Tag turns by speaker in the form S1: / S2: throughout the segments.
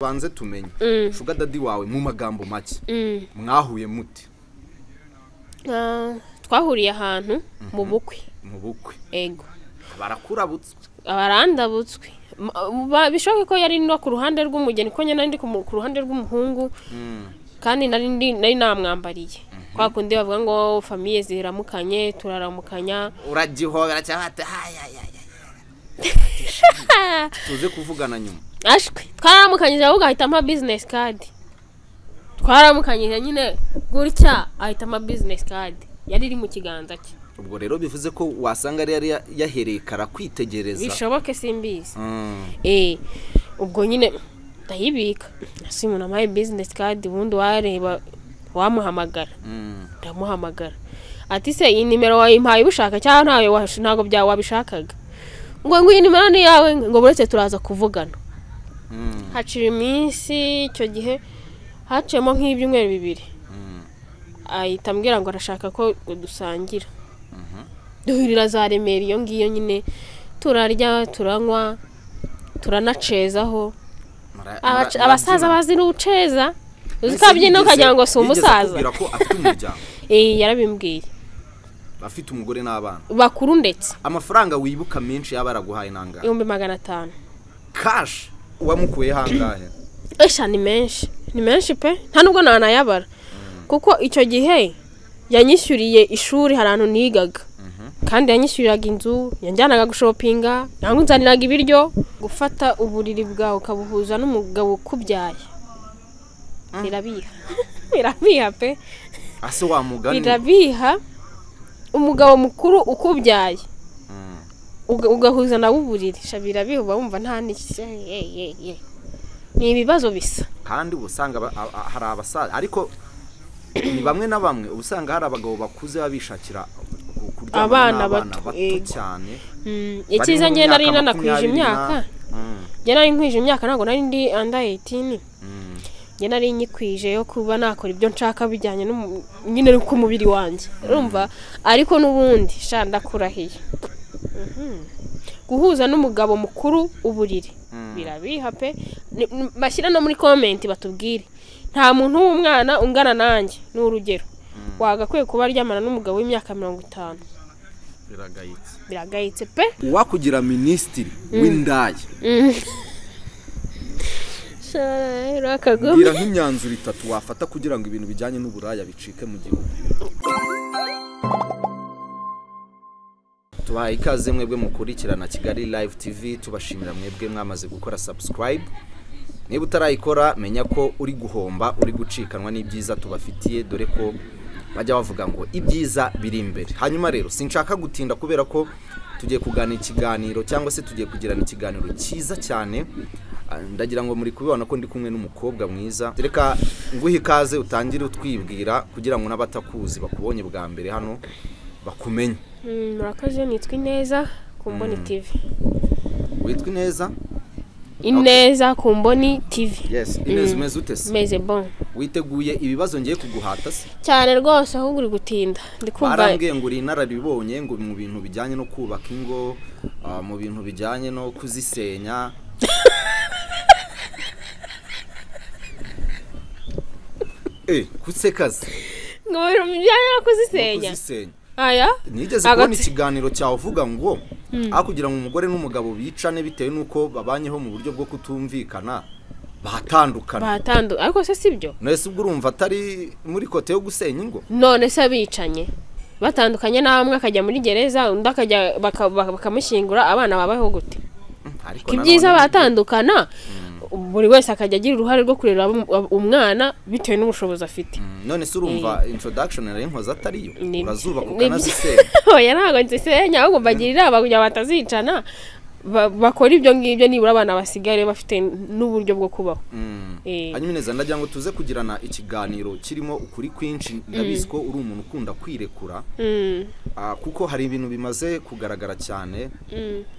S1: banze tumenye Sugar Daddy wawe mu magambo make mwahuye muti
S2: twahuriye ahantu mu bukwe ego
S1: barakurabutswe
S2: abarandabutswe bishoboke ko yari no ku ruhande rw'umugeni ko nyene ndi ku ruhande rw'umuhungu kandi nari namwambariye kwa kundi bavuga ngo famille ziramukanye turaramukanya
S1: uragihobera cyahate tuze kuvugana nyuma
S2: ashwe twaramukanyije ahubwo ahita ama business card twaramukanyije nyine gutya ahita ama business card yari iri mu kiganza cye
S1: ubwo rero bivuze ko wasanga yari yahereye kara kwitegereza
S2: bishoboke simbizi ubwo nyine ndayibika simu na my business card ubundi wareba wamuhamagara ndamuhamagara ati se iyi nimero wayimpaye ubushaka cyangwa ntayo ntago byawe wabishakaga ngo iyi nimero ni yawe ngo buretse turaza kuvugana hacira iminsi icyo gihe hacemo nk'ibyumweru bibiri ahita ambwira ngo arashaka ko dusangira duhurira za Remera iyo ngiyo nyine turarya turanywa turanacezaho abasaza bazira uceza uzikabyina ukagira ngo si umusaza yarabimbwiye
S1: afite umugore n'abana
S2: bakuru ndetse
S1: amafaranga wibuka menshi yabaraguhaye nanga
S2: 1500
S1: cash wamukuye hangahe
S2: ni menshi pe nta nubwo nanayabara kuko icyo gihe yanyishyuriye ishuri harantu nigaga kandi yanyishyuriraga inzu yanjyanaga gushopinga yangunzaniraga ibiryo gufata uburiri bwawe ukabuhuza n'umugabo ukubyaye birabiha pe
S1: ase wa mugani
S2: birabiha umugabo mukuru ukubyaye ugahuza nawe uburiri shabirabiha bumva nta n'iki ni ibibazo bisa
S1: kandi ubusanga hari abasaza ariko ni bamwe na bamwe ubusanga hari abagabo bakuze babishakira
S2: abana bato
S1: cyane
S2: ikiza nge nari nanakwije imyaka ntago nari ndi under 18 nge nari nyikwije yo kuba nakora ibyo nshaka bijyanye nyine ku mubiri wanjye urumva ariko nubundi shanda kurahiye guhuza n'umugabo mukuru uburiri birabiha pe bashyira no muri comment batubwire nta muntu w'umwana ungana nanjye n'urugero wagakwiye kuba ryamana n'umugabo w'imyaka 50 biragayitse pe
S1: wakugira ministry w'indaya
S2: rakagomba
S1: nk'imyanzuro 3 wafata kugira ngo ibintu bijyanye n'uburaya bicike mu gihugu tubaha ikaze mwebwe mukurikirana Kigali Live TV tubashimira mwebwe mwamaze gukora subscribe niba utarayikora menya ko uri guhomba uri gucikanwa n'ibyiza tubafitiye dore ko bajya bavuga ngo ibyiza biri imbere hanyuma rero sinshaka gutinda kubera ko tugiye kugana ikiganiro cyangwa se tugiye kugirana ikiganiro cyiza cyane ndagira ngo muri kubibona ko ndi kumwe n'umukobwa mwiza reka nguhe ikaze utangire utwibwira kugira ngo n'abatakuzi bakubonye bwa mbere hano bakumenye
S2: murakaje nitwa Ineza ku Mboni TV
S1: witwa Ineza
S2: Ineza ku Mboni TV
S1: yes Ineza umeze ute se
S2: meze bon
S1: witeguye ibibazo ngiye kuguhata se
S2: cyane rwose ahubwo uri gutinda ndikumva
S1: barambwiye ngo uri inararibonye ngo mu bintu bijyanye no kubaka ingo mu bintu bijyanye no kuzisenya kusekaza
S2: ngo mu bintu bijyanye no kuzisenya aya
S1: nigeze kubona ikiganiro cyawe uvuga ngo akugira ngo umugore n'umugabo bicane bitewe nuko babanyeho mu buryo bwo kutumvikana batandukana
S2: ariko se sibyo
S1: nese ubwo urumva atari muri kote yo gusenya ingo
S2: none se bicanye batandukanye namwe akajya muri gereza undi akajya bakamushingura abana babaho gute ibyiza batandukana buri wese akajya agira uruhare rwo kurera umwana bitewe n'ubushobozi afite
S1: none se urumva introduction nari nkoza atariyo urazuba kukanazisenya
S2: oya ntago nzisenya ahubwo bagirira abakugira batazicana bakora ibyo ngibyo nibura abana basigare bafite n'uburyo bwo kubaho
S1: hanyuma neza ndagira ngo tuze kugirana ikiganiro kirimo ukuri kwinshi ndabizi ko uri umuntu ukunda kwirekura kuko hari ibintu bimaze kugaragara cyane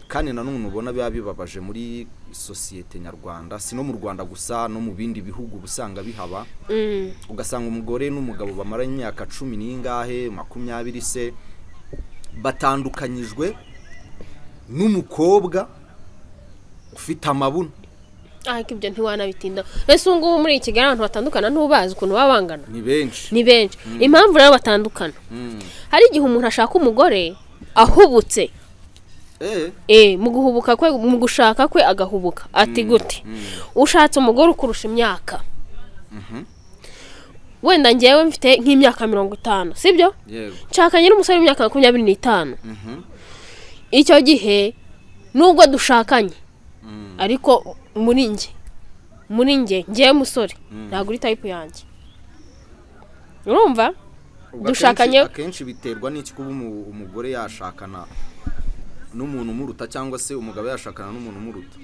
S1: kandi nanone ubona biba bibabaje muri societe nyarwanda si no mu Rwanda gusa no mu bindi bihugu busanga bihaba ugasanga umugore n'umugabo bamaranye imyaka 10 n'ingahe 20 se batandukanyijwe n'umukobwa ufite amabuno
S2: ariko ibyo ntiwanabitinda ese ngubu muri iki Kigali abantu batandukana ntubazi ukuntu babangana
S1: ni benshi
S2: impamvu rero batandukana hari igihe umuntu ashaka umugore ahubutse mu guhubuka kwe mu gushaka kwe agahubuka ati gute ushatse umugore ukurusha imyaka wenda ngewe mfite nk'imyaka 50 sibyo nshakanye n'umusore w'imyaka 25 icyo gihe nubwo dushakanye ariko muri nge ngewe musore ntabwo uri type yanjye urumva dushakanye
S1: akenshi biterwa n'iki kuba umugore yashakana n'umuntu umuruta cyangwa se umugabo yashakana n'umuntu umuruta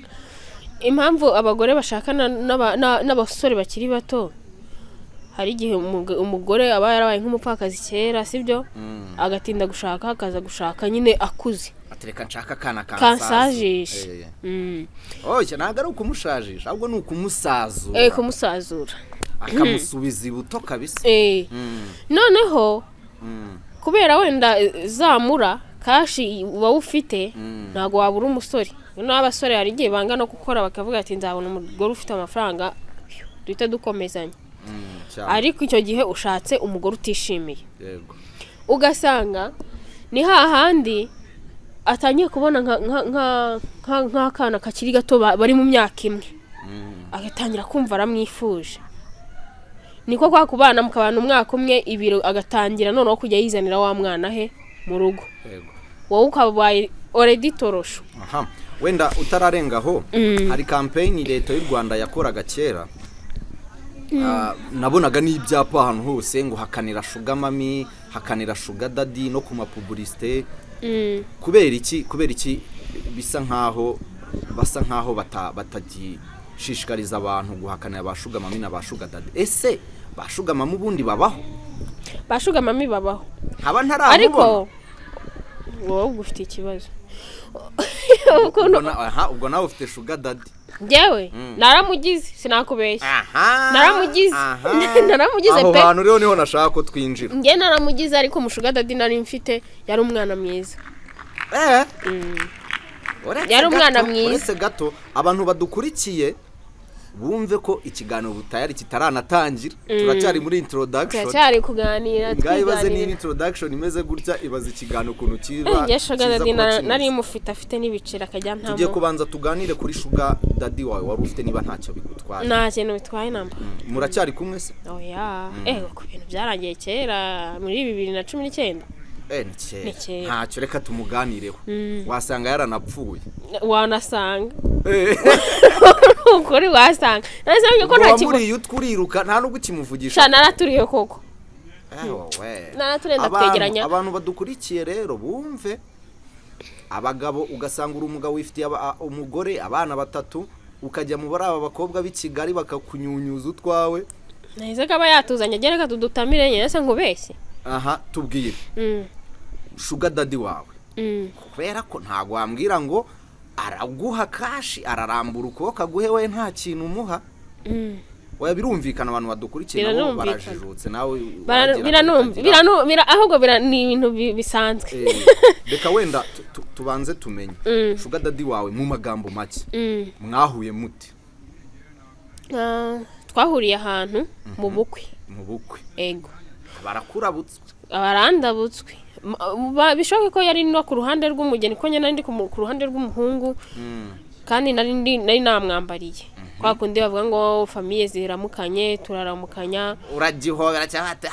S2: impamvu abagore bashakana n'abasore bakiri bato hari igihe umugore aba yarabaye nk'umupfakazi kera sibyo agatinda gushaka akaza gushaka nyine akuze
S1: atereka nshaka kana
S2: kansajisha
S1: oya ntago ari ukumushajisha ahubwo ni ukumusazura
S2: kumusazura
S1: akamusubiza ibuto kabisa
S2: noneho kubera wenda zamura kashi uba ufite ntago wabura umusore n'abasore hari igihe banga no gukora bakavuga ati nzabona umugore ufite amafaranga duhita dukomezanya ariko icyo gihe ushatse umugore utishimiye ugasanga ni hahandi atangiye kubona nk'akana kakiri gato bari mu myaka imwe agatangira kumva aramwifuje niko kwa kubana mukabana umwaka umwe ibiro agatangira noneho kujya yizanira wa mwana he mu rugo wowe ukabaye already torosho
S1: wenda utararengaho hari campaign leta y'u Rwanda yakoraga kera nabonaga n'ibyapa ahantu hose ngo hakanira sugar mami hakanira sugar daddy no ku mapublicité kubera iki basa nkaho batagishishikariza abantu guhakanira ba sugar mami na ba sugar daddy ese ba sugar mami ubundi babaho
S2: ba sugar mami babaho
S1: haba ntaramubona
S2: ariko wowe ufite ikibazo
S1: ubwo nawe ufite sugar daddy
S2: ngewe naramugize sinakubeshya naramugize
S1: aho hantu rero niho nashaka ko twinjira
S2: nge naramugize ariko umushuga daddy nari mfite yari umwana mwiza yari umwana mwiza
S1: uretse gato abantu badukurikiye bumve ko ikiganiro butayari kitaranatangira turacyari muri introduction
S2: turacyari kuganira
S1: twibaze ni introduction imeze gutya ibaza ikiganiro kuntu kiba
S2: sugar daddy nari mufite afite n'ibicira akajya ntamo
S1: tugiye kubanza tuganire kuri sugar daddy wawe wari ufite niba ntacyo bigutwaye
S2: nta kintu bitwaye namba
S1: muracyari kumwe se
S2: oya ku bintu byarangiye kera muri 2019
S1: ntacyo reka tumuganireho wasanga yaranapfuye
S2: wanasanga ukuri wasanga nasanga ko nta
S1: muri iyo twuriruka nta nubwo kimuvugisha
S2: naraturiye koko naraturenda twegeranya
S1: abantu badukurikiye rero bumve abagabo ugasanga uri umugabo wifitiye umugore abana 3 ukajya mu bari aba bakobwa b'i Kigali bakakunyunyuza utwawe
S2: nahise kaba yatuzanye gereka tudutamire nyese nkubeshye
S1: tubwire sugar daddy wawe kubera ko ntago wambwira ngo araguha kashi ararambura ukuboko aguhe we nta kintu umuha oya birumvikana abantu badukurikiye nabo barajijutse nawe biranumvira
S2: ahubwo ni ibintu bisanzwe
S1: reka wenda tubanze tumenye sugar daddy wawe mu magambo make mwahuye muti
S2: twahuriye ahantu mu bukwe ego
S1: barakurabutswe
S2: abarandabutswe bishoboke ko yari no ku ruhande rw'umugeni ko nyine ndi ku ruhande rw'umuhungu kandi nari namwambariye kwa kundi bavuga ngo famille ziramukanye turaramukanya
S1: uragihobera cyahate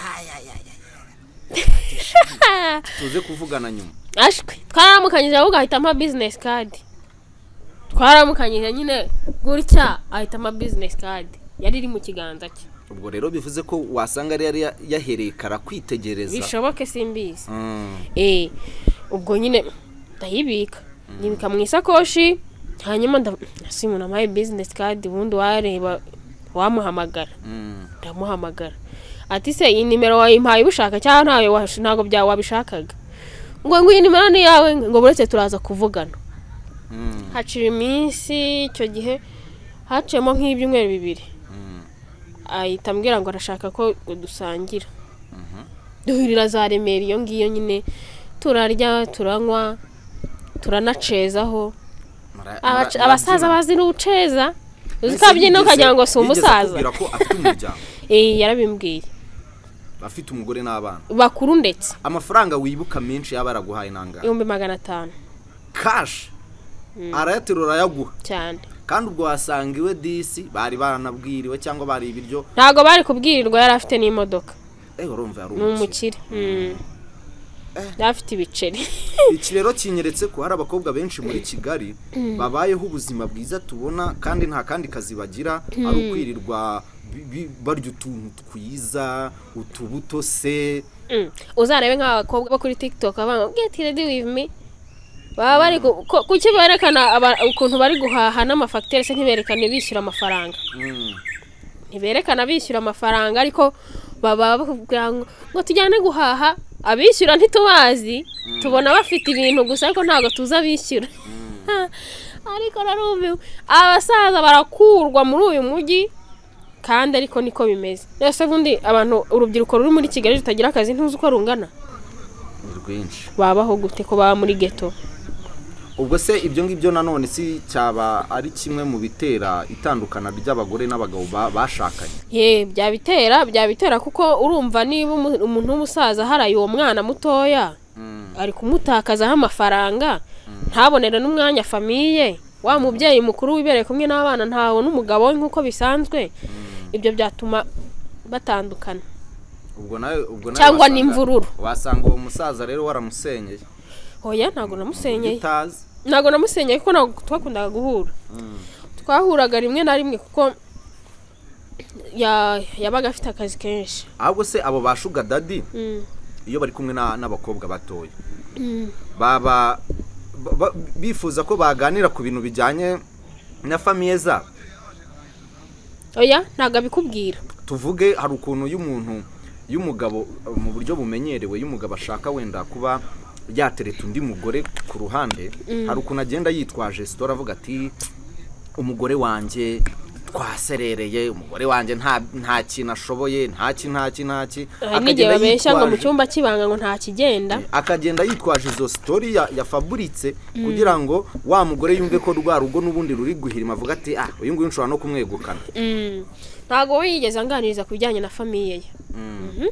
S1: tuze kuvugana nyuma
S2: ashwe twaramukanyije ahubwo ahita ama business card twaramukanyije nyine gutya ahita ama business card yari iri mu kiganza cye
S1: ubwo rero bivuze ko wasanga yari yahereye kwitegereza
S2: bishoboke simbizi ubwo nyine ndayibika nibika mu isakoshi hanyuma ndasimuna my business card ubundi wareba wamuhamagara ndamuhamagara ati se iyi nimero wayimpaye ubushaka cyangwa ntago byawe wabishakaga ngo iyi nimero ni yawe ngo buretse turaza kuvugana hacira iminsi icyo gihe hacemo nk'ibyumweru 2 ahita ambwira ngo arashaka ko dusangira duhurira za Remera iyo ngiyo nyine turarya turanywa turanacezaho abasaza bazi n'uceza uzikabyina ukagira ngo si umusaza
S1: kugira ko afite umuryango
S2: yarabimbwiye
S1: afite umugore n'abana
S2: bakuru ndetse
S1: amafaranga wibuka menshi yabaraguhaye nanga
S2: 500
S1: cash arayaterura yaguha
S2: cyane
S1: kandi ubwo wasangiwe disi bari baranabwiriwe cyangwa bari ibiryo
S2: ntago bari kubwirirwa yari afite n'imodoka
S1: urumva yari
S2: umukire afite ibiceri
S1: iki rero kinyeretse ko hari abakobwa benshi muri Kigali babayeho ubuzima bwiza tubona kandi nta kandi kazi bagira ari ukwirirwa barya utuntu twiza utubuto se
S2: uzarebe nk'abakobwa bo kuri TikTok abanga get ready with me baba bari kuki berekana ukuntu bari guhaha n'amafacture se ntiberekane bishyura amafaranga ntiberekana bishyura amafaranga ariko baba bakubwira ngo tujyane guhaha abishyura ntitubazi tubona bafite ibintu gusa ariko ntago tuza bishyura ariko narumiwe abasaza barakurwa muri uyu mujyi kandi ariko niko bimeze nese vundi abantu urubyiruko ruri muri Kigali rutagira akazi ntuzi uko rungana
S1: rwinshi
S2: babaho gute ko baba muri ghetto
S1: ubwo se ibyo ngibyo nanone si cyaba ari kimwe mu bitera itandukana ry'abagore n'abagabo bashakanye byabitera kuko urumva niba umuntu w'umusaza haraye uwo mwana mutoya ari kumutakazaho amafaranga ntabonera n'umwanya famiye wa mubyeyi mukuru wibereye kumwe n'abana ntawo n'umugabo nkuko bisanzwe ibyo byatuma batandukana ubwo nayo
S2: cyangwa n'imvururu
S1: wasanga uwo musaza rero waramusenyeye
S2: oya ntago namusenyeye kuko ntago twakundaga guhura twahuraga rimwe na rimwe kuko yabaga afite akazi kenshi
S1: ahubwo se abo bashuga dadi iyo bari kumwe n'abakobwa batoya baba bifuza ko baganira ku bintu bijyanye na famiye zabo
S2: oya ntago abikubwira
S1: tuvuge hari ukuntu y'umugabo mu buryo bumenyerewe y'umugabo ashaka wenda kuba yatereta undi mugore ku ruhande hari ukuntu agenda yitwaje store avuga ati umugore wanjye twaserereye umugore wanjye nta kintu ashoboye ntaki
S2: akagenda babeshya ngo mu cyumba kibanga ngo nta kigenda
S1: akagenda yitwaje izo story ya Fabrice kugira ngo wa mugore yumve ko rwa rugo n'ubundi ruri guhirima avuga ati uyu nguyu nshobora no kumwegukana
S2: ntago we yigeze anganiriza ku bijyanye na famiye ye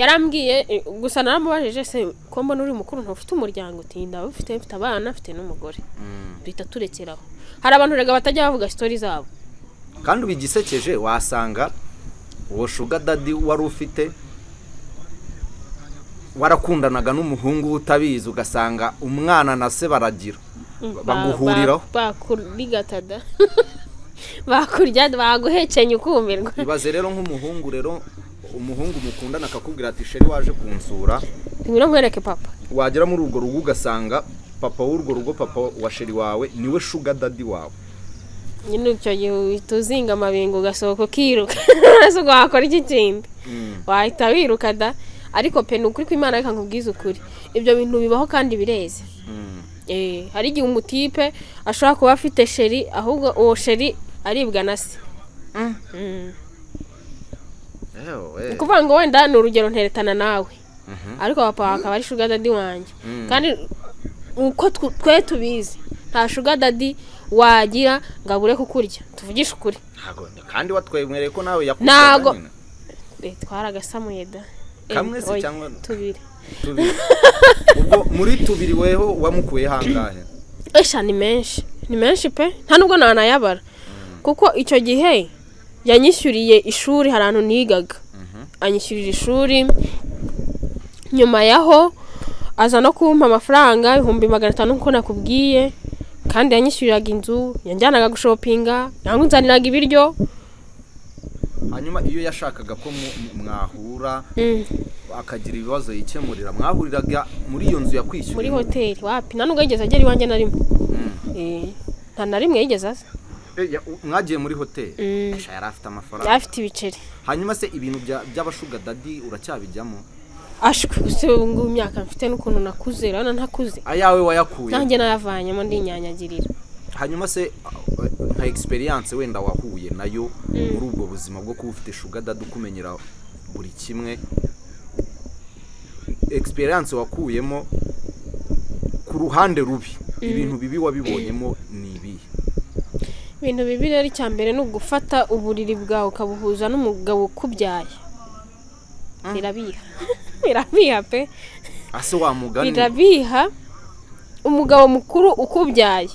S2: yarambwiye gusa naramubajije se ko mbona uri mukuru ntufite umuryango utinda ufite abana afite n'umugore bita turekeraho hari abantu rega batajya bavuga story zabo
S1: kandi ubigisekeje wasanga uwo sugar daddy wari ufite warakundanaga n'umuhungu utabizi ugasanga umwana na se baragira baguhuriraho
S2: bakurigatada bakurya baguhekenye ukumirwa
S1: ibaze rero nk'umuhungu rero umuhungu mukundana akakubwira ati sheri waje kunsura
S2: ngwino nkwereke papa
S1: wagera muri urwo rugo ugasanga papa w'urwo rugo papa wa sheri wawe niwe sugar daddy wawe
S2: nyine icyo gihe tuzinga amabingo gasohoka ukiruka so wakora iki kindi wahita wiruka da ariko pe nukuri ko Imana reka nkubwiza ukuri ibyo bintu bibaho kandi bireze hari igihe umutipe ashobora kuba afite sheri ahubwo uwo sheri aribwa na se kuvuga ngo wenda ni urugero nteretana nawe ariko papa akaba ari sugar daddy wanjye kandi uko twe tubizi nta sugar daddy wagira ngabure kukurya tuvugisha ukuri
S1: kandi watwemereye ko nawe yakuze
S2: nago twaragasamuye da
S1: kamwe se cyangwa
S2: tubiri
S1: ubwo muri tubiri weho wamukuye hangahe
S2: ni menshi pe nta nubwo nanayabara kuko icyo gihe yanyishyuriye ishuri harantu nigaga anyishyurira ishuri nyuma yaho aza no kumpa amafaranga 500 nkuko nakubwiye kandi yanyishyuriraga inzu yanjyanaga gushopinga yangunzaniraga ibiryo
S1: hanyuma iyo yashakaga ko mwahura akagira ibibazo yikemurira mwahuriraga muri iyo nzu yakwishyura
S2: muri hoteli wapi nta nubwo yigeze agera iwanjye na rimwe nta na rimwe yigeze aza
S1: mwagiye muri hoteli yari afite amafaranga
S2: yari afite ibiceri
S1: hanyuma se ibintu by'abashuga dadi uracyabijyamo
S2: ashwe se ngo imyaka mfite n'ukuntu nakuze rana ntakuze
S1: ayawe wayakuye
S2: nanjye nayavanyemo ndinyanyagirira
S1: hanyuma se nka experience wenda wahuye nayo muri ubwo buzima bwo kuba ufite sugar dadi ukumenyera buri kimwe experience wakuyemo ku ruhande rubi ibintu bibi wabibonyemo ni ibi
S2: ibintu bibi rero cyambere no gufata uburiri bwawe ukabuhuza n'umugabo ukubyaye birabiha pe
S1: ase wa mugani
S2: birabiha umugabo mukuru ukubyaye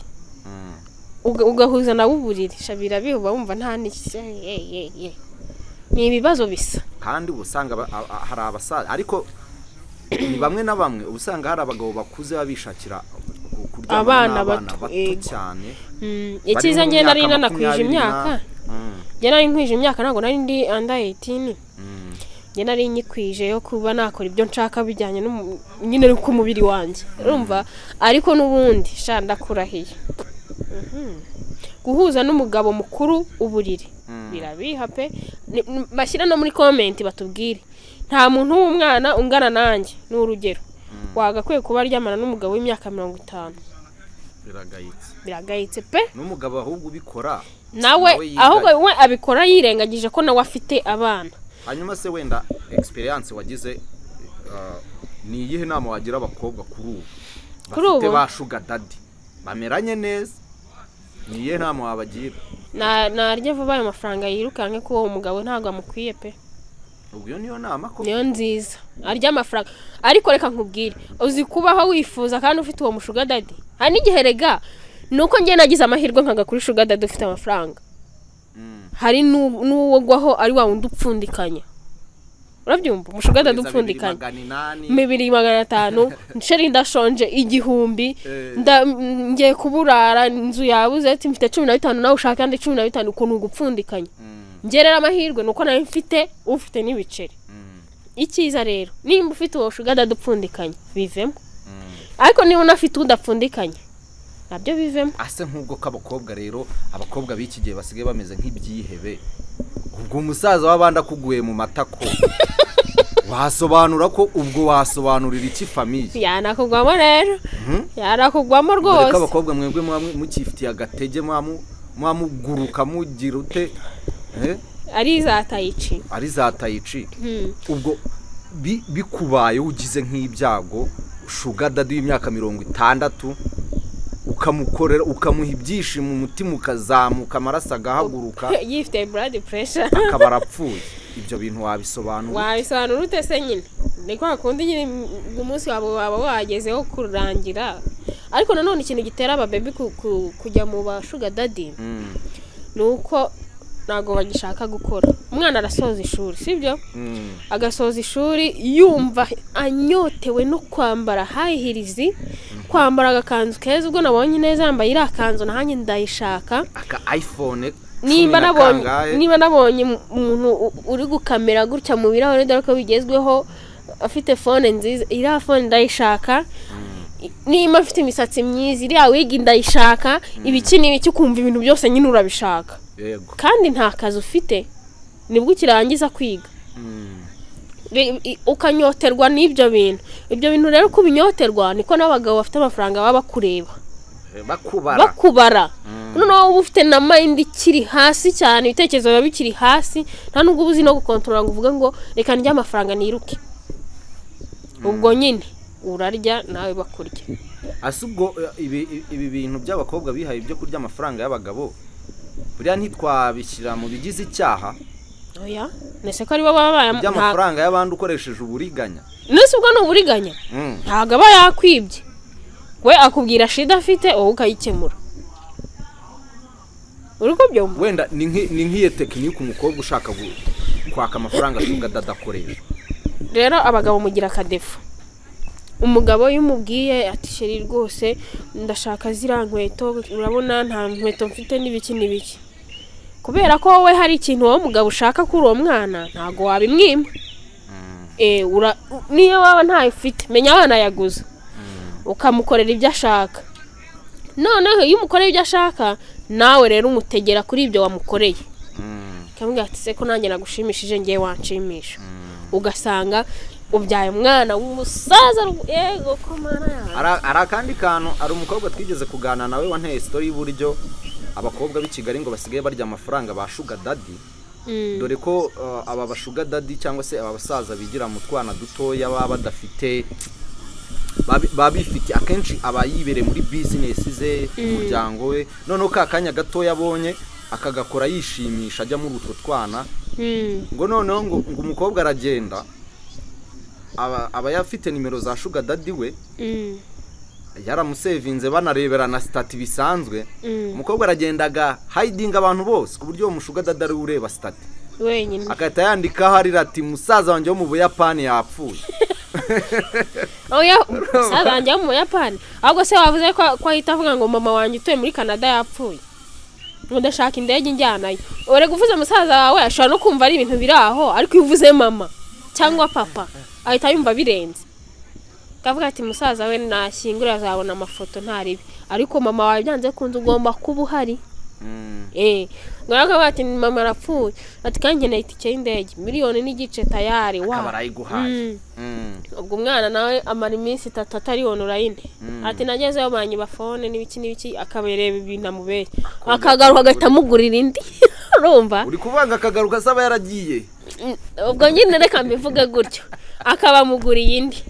S2: ugahuza nawe uburiri shabirabiha bumva nta n'iki ni ibibazo bisa
S1: kandi ubusanga hari abasaza ariko ni bamwe na bamwe ubusanga hari abagabo bakuze babishakira
S2: abana
S1: bato cyane
S2: ikiza ngiye nari nanakwije imyaka ngiye nari nkwije imyaka ntabwo nari ndi under 18 ngiye nari nyikwije yo kuba nakora ibyo nshaka bijyanye nyine ku mubiri wanjye urumva ariko n'ubundi shanda kurahiye guhuza n'umugabo mukuru uburiri birabiha pe bashyira no muri comment batubwire nta muntu w'umwana ungana nanjye n'urugero wagakwiye kuba aryamana n'umugabo w'imyaka 50 biragayitse pe
S1: n'umugabo ahubwo ubikora
S2: nawe ahubwo we abikora yirengagije ko nawe afite abana
S1: hanyuma se wenda experience wagize ni iyihe nama wagira abakobwa kuri ubu ba sugar daddy bameranye neza ni iyihe nama wabagira
S2: narye vuba ayo mafaranga yirukanke ko uwo mugabo ntabwo amukwiye pe
S1: ubwo niyo nama ko
S2: niyo nziza arya amafaranga ariko reka nkubwire uzi kubaho wifuza kandi ufite uwo mushuga daddy hari n'igihe rega nuko ngiye nagize amahirwe nkaga kuri sugar daddy ufite amafaranga hari n'uwo gwaho ari wa wundi upfundikanya urabyumva umushuga daddy upfundikanya 2,500 nsheri ndashonje 1,000 ngiye kuburara inzu yabuze ati mfite 15 nawe ushaka andi 15 ukuntu gupfundikanya ngerera amahirwe nuko nawe mfite ufite n'ibiceri ikiza rero nimba ufite uwo sugar daddy upfundikanya bivemo ariko niba unafite udapfundikanya nabyo bivemo
S1: ase nk'ubwo k'abakobwa rero abakobwa b'iki gihe basigaye bameze nk'ibyihebe ubwo umusaza w'abandi akuguye mu matako wasobanura ko ubwo wasobanurira iki famille
S2: yanakugwamo rero yarakugwamo rwose
S1: reka abakobwa mwebwe mukifitiye agatege mwamuguruka mugira ute
S2: ari za tayici
S1: ubwo bikubaye ugize nk'ibyago sugar daddy y'imyaka 60 ukamukorera ukamuha ibyishimo umutima ukazamuka amaraso agahaguruka
S2: yifite blood pressure
S1: akaba arapfuye ibyo bintu wabisobanura
S2: ute se nyine niko akundi nyine umunsi waba wagezeho kurangira ariko nanone ikintu gitera aba baby kujya mu ba sugar daddy nuko nago bagishaka gukora umwana arasoza ishuri sibyo agasoza ishuri yumva anyotewe no kwambara hihirizi kwambara agakanzu keza ubwo nabonye neza yambaye irakanzu nahanye ndayishaka
S1: aka iPhone
S2: niba nabonye umuntu uri gukamera gutya mu birahure dore ko bigezweho afite phone nziza ira phone ndayishaka niba afite imisatsi myiza iri awigi ndayishaka ibiki n'ibiki kumva ibintu byose nyine urabishaka kandi nta kazi ufite nibwo kirangiza kwiga ukanyoterwa n'ibyo bintu rero kubinyoterwa niko n'abagabo bafite amafaranga baba bakureba bakubara noneho uba ufite na mind ikiri hasi cyane ibitekerezo biba bikiri hasi nta nubwo ubuzi no gukontorora ngo uvuge ngo reka ndya amafaranga niruke ubwo nyine urarya nawe bakurya
S1: asubwo ibi bintu by'abakobwa bihaye ibyo kurya amafaranga y'abagabo buriya ntitwabishyira mu bigize icyaha
S2: oya nese ko ari bo baba
S1: amafaranga y'abandi ukoresheje uburiganya
S2: nese ubwo no uburiganya ntago aba yakwibye we akubwira shida afite wowe ukayikemura uriko byomba
S1: wenda ni nk'iye tekinike umukobwa ushaka kwaka amafaranga adakoresha
S2: rero abagabo mugira akadefu umugabo yumubwiye ati sheri rwose ndashaka zira nkweto urabona nta nkweto mfite n'ibiki kubera ko wowe hari ikintu wowe mugabo ushaka kuri uwo mwana ntago wabimwima niyo waba ntayo ufite menya abana yaguze ukamukorera ibyo ashaka noneho iyo umukoreye ibyo ashaka nawe rero umutegera kuri ibyo wamukoreye kamubwira ati se ko nanjye nagushimishije ngiye wanshimisha ugasanga ubyaye umwana w'umusaza yego ko mana yawe
S1: ara kandi kantu ari umukobwa twigeze kugana nawe wanteye story y'uburyo abakobwa b'i Kigali ngo basigaye barya amafaranga ba sugar daddy dore ko aba ba sugar daddy cyangwa se aba basaza bigira mu twana dutoya baba babifite akenshi abayibere muri business ze umuryango we none kakanya gato yabonye akagakora yishimisha ajya muri utwo twana ngo none ngo umukobwa aragenda aba yafite nimero za sugar daddy we yaramusevinze banareberana stat bisanzwe umukobwa aragendaga hiding abantu bose ku buryo umushuga daddy ari ureba stat
S2: wenyine
S1: akata yandika hari ati musaza wanje wo mu Buyapani yapfuye
S2: oya musaza wanje wo mu Buyapani ahubwo se wavuze ko ahita avuga ngo mama wanje utuye muri Canada yapfuye ngo ndashaka indege njyanayo ore guvuza musaza wawe ashobora no kumva ari ibintu biri aho ariko uvuze mama cyangwa papa ahita yumva birenze kavuga ati musaza we nashyingura azabona amafoto ntaribi ariko mama wawe byanze kunze ugomba kuba uhari ngaraga bati mama arapfuye ati kangeneye itike y'indege miliyoni n'igice tayari wa
S1: abarayiguhaye
S2: ubwo umwana nawe amara iminsi 3 atari online ati nagezeyo banyiba phone n'ibiki akabereba ibintu amubere akagaruka agatamugurira indi urumva
S1: uri kuvanga akagaruka asaba yaragiye
S2: ubwo nyine reka mbivuge gutyo akaba muguriye indi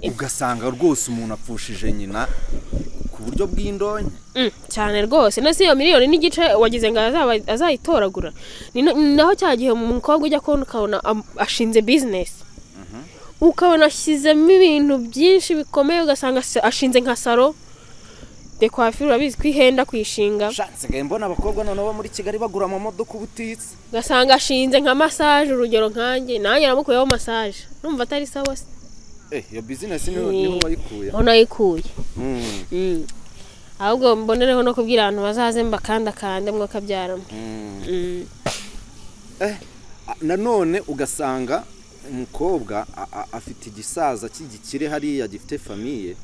S1: ugasanga rwose umuntu apfushije nyina ku buryo bw'indonye
S2: cyane rwose no si iyo miliyoni n'igice wagize ngo azayitoragura naho cyagihe mu mukobwa ujya kubona ashinze business ukabona ashyizemo ibintu byinshi bikomeye ugasanga ashinze nka salo de coiffure urabizi kwihenda kwishinga
S1: nsigaye mbona abakobwa none bo muri Kigali bagura mu modoka ubutitse
S2: ugasanga ashinze nka massage urugero nkanjye nanjye namukuyeho massage numva atari sawa se
S1: iyo business niho wayikuye
S2: aho nayikuye ahubwo mbonereho no kubwira abantu bazaze mbakandakande mwakabyaramo
S1: nanone ugasanga umukobwa afite igisaza cy'igikire hariya gifite famille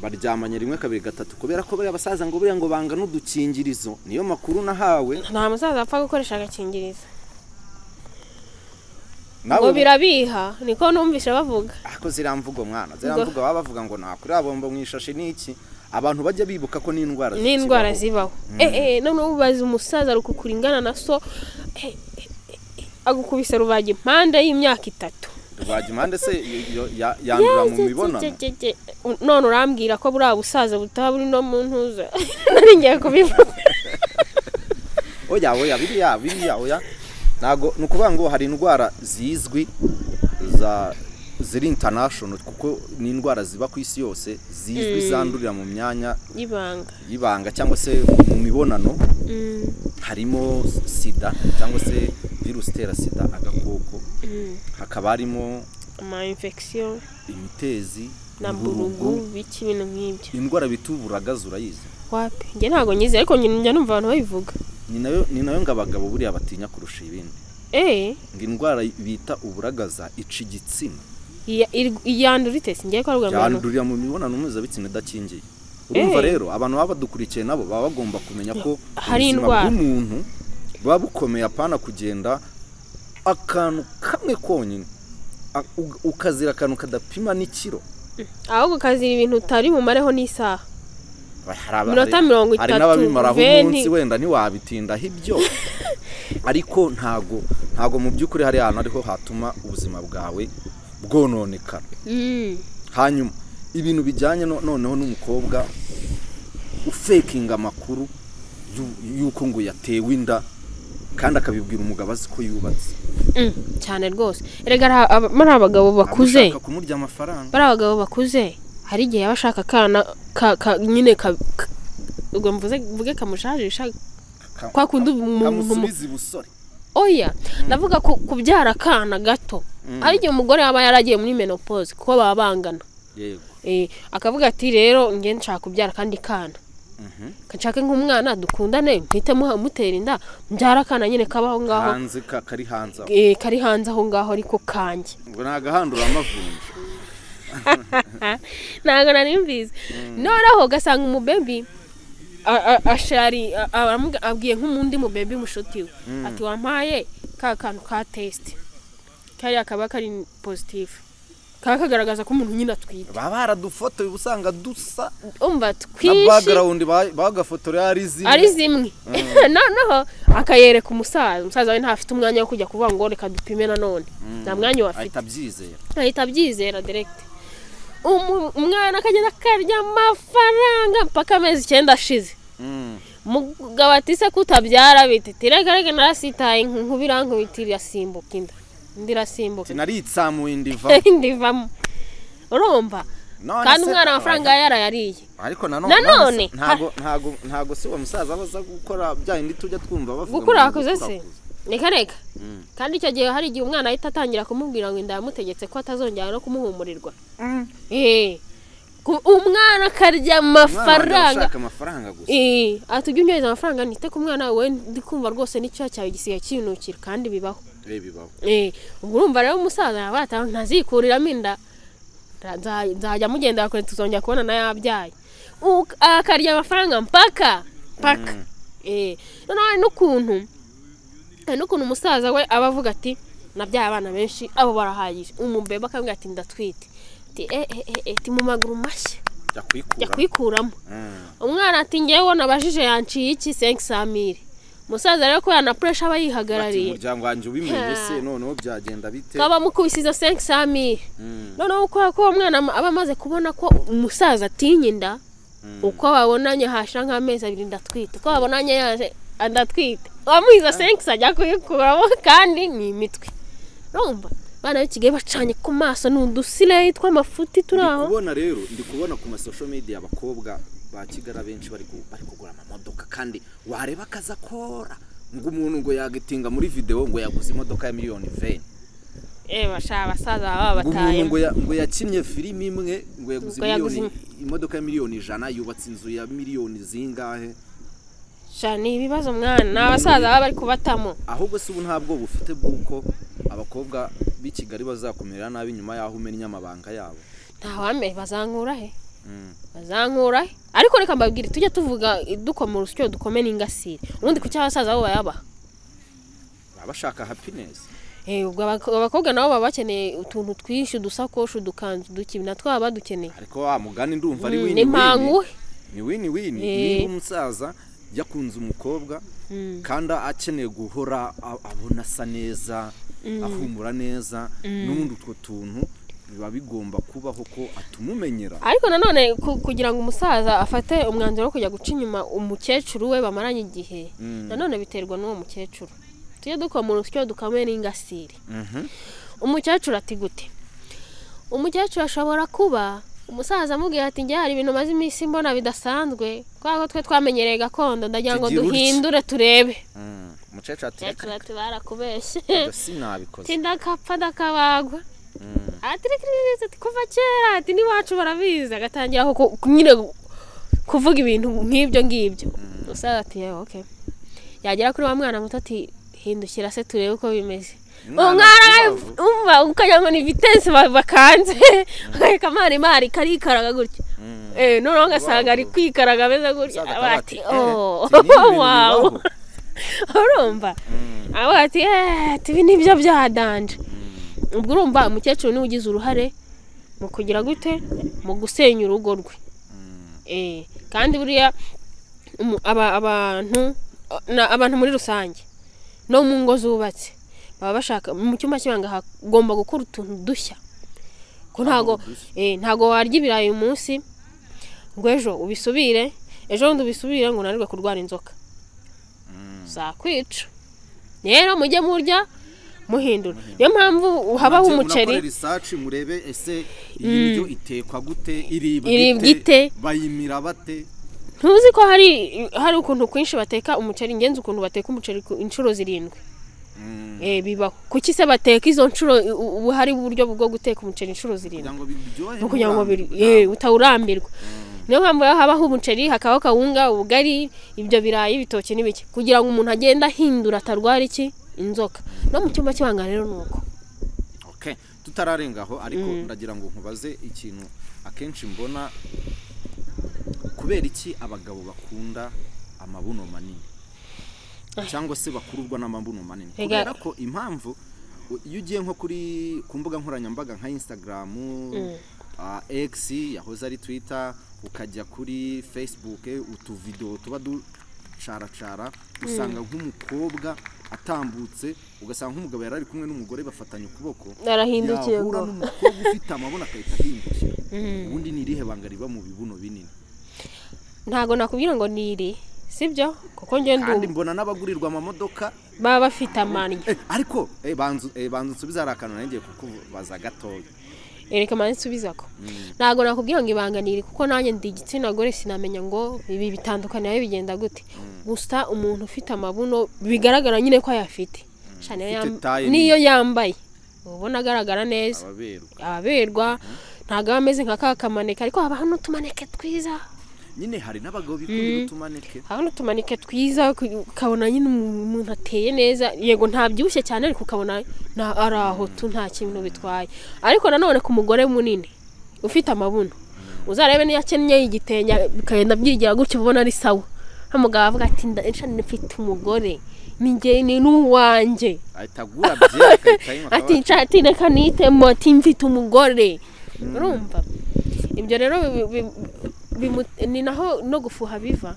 S1: baryamanye rimwe kabiri gatatu kubera ko bari abasaza ngo buriya ngo banga n'udukingirizo niyo makuru nahawe
S2: nta musaza apfa gukoresha agakingirizo ngo birabiha niko numvisha bavuga
S1: ako ziramvugo mwana ziramvuga baba bavuga ngo nakuri abomba mwishashi niki abantu bajya bibuka ko n'indwara
S2: zibaho none ubaza umusaza rukukuringana na so agukubise rubaga impande y'imyaka 3
S1: rubaga impande se yandura mu mibonano
S2: none urambwira ko buri abusaza butaburi no mu ntuza nari ngiye kubivuga
S1: oya biriya oya nago nukuvuga ngo hari indwara zizwi ziri international kuko ni indwara ziba ku isi yose zizwi zandurira mu myanya y'ibanga cyangwa se mu mibonano harimo sida cyangwa se virus itera sida agakoko hakaba harimo
S2: ama infection
S1: imitezi
S2: namburugu biki bintu nk'ibyo
S1: indwara bituburagaza urayizi
S2: wapi nge ntago nyize ariko njya numva abantu babivuga
S1: ni nayo ngabagabo buriya batinya kurusha ibindi ngo indwara bita uburagaza ica igitsina
S2: yandurite singiye ko arugwa
S1: yandurira mu mibonano mpuzabitsina idakingiye urumva rero abantu baba badukurikiye nabo baba bagomba kumenya ko
S2: hari indwara
S1: umuntu baba bukomeye apana kugenda akantu kamwe konyine ukazira akantu kadapima n'ikiro
S2: ahubwo ukazira ibintu utari bumareho n'isaha
S1: minota 30 hari n'ababimaraho umunsi wenda ntiwabitindaho ibyo ariko ntago mu by'ukuri hari ahantu ariho hatuma ubuzima bwawe bwononekana hanyuma ibintu bijyanye noneho n'umukobwa ufekinga amakuru yuko ngo yatewe inda kandi akabibwira umugabo azi ko yubatse
S2: cyane rwose erega ari abagabo bakuze
S1: ashaka kumurya amafaranga
S2: bari abagabo bakuze hari igihe yabashaka kana nyine ubwo mvuge kamushajisha kwa kundi umuntu
S1: busore
S2: oya ndavuga kubyara kana gato ari igihe umugore yaba yaragiye muri menopause kuko baba bangana
S1: yego
S2: akavuga ati rero nge nshaka kubyara kandi kana kachake nk'umwana dukundane mpite mutera inda mbyara kana nyine kabaho ngaho
S1: hanze kari hanze
S2: kari hanze aho ngaho ariko kanje
S1: ngo nagahandura amavunja
S2: naga narimbize noneho gasanga umubebi ashari abwiye nk'umundi mubebi mushuti we ati wampaye ka kantu ka test kari akaba kari positive kagaragaza ko umuntu nyine atwite
S1: baba baradufotoye ubusanga dusa
S2: umva twishi
S1: na background bagafotora ari
S2: zimwe noneho akayereka umusaza we ntafite umwanya wo kujya kuvuga ngo reka dupime nanone nta mwanya wafite
S1: ahita abyizera
S2: direct umwana akagenda akarya amafaranga mpaka amezi 9 ashize mugabo ati se kutabyara bite tiragaragara narasitaye nkubirankubitira simbuka inda ndirasimbuka
S1: sinaritsamuye
S2: ndivamo urumva kandi umwana amafaranga yarayariye
S1: ariko nanone ntago si uwo musaza abaza gukora bya indi tujya twumva bavuga
S2: gukora akuze se reka kandi icyo gihe hari igihe umwana ahita atangira kumubwira ngo inda yamutegetse ko atazongera no kumuhumurirwa umwana akarya amafaranga gusa atujya unyereza amafaranga nite ku mwana we ndikumva rwose n'icyo cyawe gisigaye kinukira kandi bibaho ubwo urumva rero umusaza yabata ntazikuriramo inda nzajya mugendera kure tuzongera kubona na yabyaye akarya amafaranga mpaka none n'ukuntu umusaza we aba avuga ati nabyaye abana benshi abo barahagije umubebe akambwira ati ndatwite ati mu maguru mashya yakwikuramo umwana ati ngewe nabajije yanciye iki 500,000 umusaza rero ko yana pressure aba yihagarariye
S1: umuryango wanje ubimenye se noneho byagenda bite
S2: kaba mukubisiza 500,000 noneho uko umwana aba amaze kubona ko umusaza atinyinda uko babonanye hasha nk'amezi 2 ndatwite uko babonanye yaje andatwite wamuhiza 5 ajya kuyikuramo kandi ni imitwe urumva bana bikigaye bacanye ku maso n'udusire tw'amafuti turaho
S1: ndi kubona ku ma social media abakobwa ba Kigara benshi bari kugura amamodoka kandi wareba kaza kora ngo umuntu ngo yagitinga muri video ngo yaguze imodoka ya miliyoni 20
S2: basha basaza baba bataye
S1: ngo yakinnye filimi imwe ngo yaguze imodoka ya miliyoni 100 yubatse inzu ya miliyoni zingahe
S2: shani ibibazo mwana nabasaza baba bari kubatamo
S1: ahubwo se ubu ntabwo bufite bwuko abakobwa b'Ikigali bazakumira nabi nyuma yaho umenya amabanga yabo
S2: ntawame bazankura he ariko reka mbabwire tujya tuvuga dukoma urusyo dukome n'ingasire ubundi ku cyabasaza bo bayaba
S1: bashaka happiness
S2: ubwo abakobwa nabo baba bakeneye utuntu twishi dusakosho dukanzu dukibina twaba dukeneye
S1: ariko wa mugani ndumva ari win ni umusaza yakunze umukobwa kandi akeneye guhora abona sa neza ahumura neza n'ubundi utwo tuntu biba bigomba kubaho ko atumumenyera
S2: ariko nanone kugira ngo umusaza afate umwanzuro wo kujya guca inyuma umukecuru we bamaranye igihe nanone biterwa n'uwo mukecuru tujye dukoma urusyo dukamwe n'ingasire umukecuru ati gute umukecuru ashobora kuba umusaza amubwira ati njye hari ibintu maze iminsi mbona bidasanzwe kwa twe twamenyereye gakondo ndagira ngo duhindure turebe
S1: umukecuru
S2: ati barakubeshye
S1: sinabikoze
S2: tindakapfa ndakabagwa ati kuva kera ati niwacu barabizi agatangira nyine kuvuga ibintu nk'ibyo ngibyo umusaza ati okay yagera kuri wa mwana muto ati hindukira se turebe uko bimeze umwana umva ukajya ngo ni vitesse bakanze kamari mari karikaraga gutyo noneho ngasanga ari kwikaraga beza gutyo abati wow urumva abati tibi nibyo byadanje ubwo urumva umukecuru ni ugize uruhare mu kugira gute mu gusenya urugo rwe kandi buriya abantu muri rusange no mu ngo zubatse baba bashaka mu cyumba cy'ibanga hagomba gukora utuntu dushya ko ntago warya ibirayi uyu munsi ngo ejo ubisubire ngo narirwe kurwara inzoka zakwica rero mujye murya muhindura niyo mpamvu habaho umuceri
S1: research murebe ese ibiryo itekwa gute
S2: iribwite
S1: bayimira bate
S2: ntuzi ko hari ukuntu kwinshi bateka umuceri ngenzi ukuntu bateka umuceri inshuro 7 biba kuki se bateka izo nshuro hari uburyo bwo guteka umuceri inshuro 7 kugira ngo utawurambirwa niyo mpamvu habaho umuceri hakabaho kawunga ubugari ibyo birayi bitoke n'ibiki kugira ngo umuntu agenda ahindura atarwara iki inzoka no mu cyumba cy'ibanga rero nuko
S1: okay tutararengaho ariko ndagira ngo nkubaze ikintu akenshi mbona kubera iki abagabo bakunda amabuno manini cyangwa se bakururwa n'amabuno manini kubera ko impamvu iyo ugiye nko ku mbuga nkoranyambaga nka Instagram X yahoze ari Twitter ukajya kuri Facebook utuvideo tuba ducaracara usanga nk'umukobwa atambutse ugasanga nk'umugabo yarari kumwe n'umugore bafatanye ukuboko
S2: narahindukiye ngo
S1: n'umukobwa ufite amabona akahita ahindukira ubundi ni irihe banga riba mu bibuno binini
S2: ntago nakubwira ngo niri sibyo kuko njye
S1: kandi mbona n'abagurirwa amamodoka
S2: baba bafite amani
S1: ariko banzu nsubiza arakana nanjye kuko baza gatoya
S2: ereka manje nsubizako ntago nakubwira ngo ibanganire kuko nanjye ndi igitsina gore sinamenya ngo ibi bitandukanye ayo bigenda gute gusa umuntu ufite amabuno bigaragara nyine ko ayafite niyo yambaye ubona agaragara neza ababerwa ntago ameze nka kakamaneka ariko haba hano tumaneke twiza
S1: nyine hari n'abagabo bikunda utumaneke
S2: hano tumaneke twiza ukabona nyine umuntu ateye neza yego ntabyibushye cyane ariko ukabona araho nta kintu bitwaye ariko nanone ku mugore munini ufite amabuno uzarebe niyo akenyeye igitenge bikagenda byigira gutyo ubona ari sawa umugabo avuga ati ndafite umugore ninjye ni nuwanje
S1: ahitagura byakayitaye
S2: ati nshati reka nitemo ati mfite umugore urumva ibyo rero ni naho no gufuha biva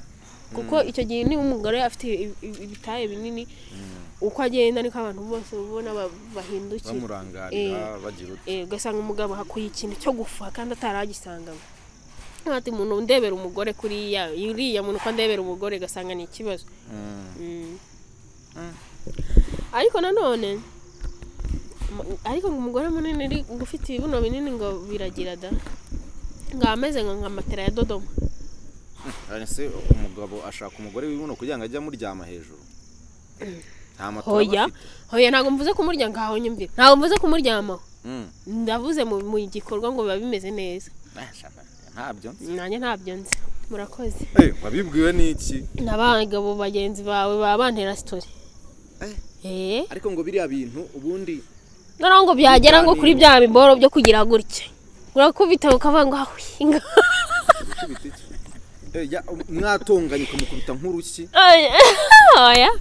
S2: kuko icyo gihe ni umugore afite ibitaye binini uko agenda niko abantu bose ubona bahindukiye
S1: bamurangarira bagira
S2: ugasanga umugabo hakuye ikintu cyo gufuha kandi ataragisangamo ati umuntu ndebera umugore kuriya uriya muntu ko ndebera umugore gasanga ni ikibazo ariko nanone ariko umugore munini ufite ibibuno binini ngo biragira da ngameze nka matera ya Dodoma
S1: ese umugabo ashaka umugore w'ibuno kugira ngo ajya muryama hejuru nta matara
S2: hoya ntago mvuze kumurya ngaho nyumvira ntago mvuze kumuryamaho ndavuze mu gikorwa ngo biba bimeze neza
S1: ntabyo
S2: nanjye ntabyo nzi murakoze
S1: wabibwiwe n'iki
S2: n'abagabo bagenzi bawe babantera story
S1: ariko ngo biriya bintu ubundi
S2: naro ngo byagera ngo kuri bya biboro byo kugira gutya urakubita ukavanga hinga
S1: mwatonganye kumukubita nk'urushyi
S2: oya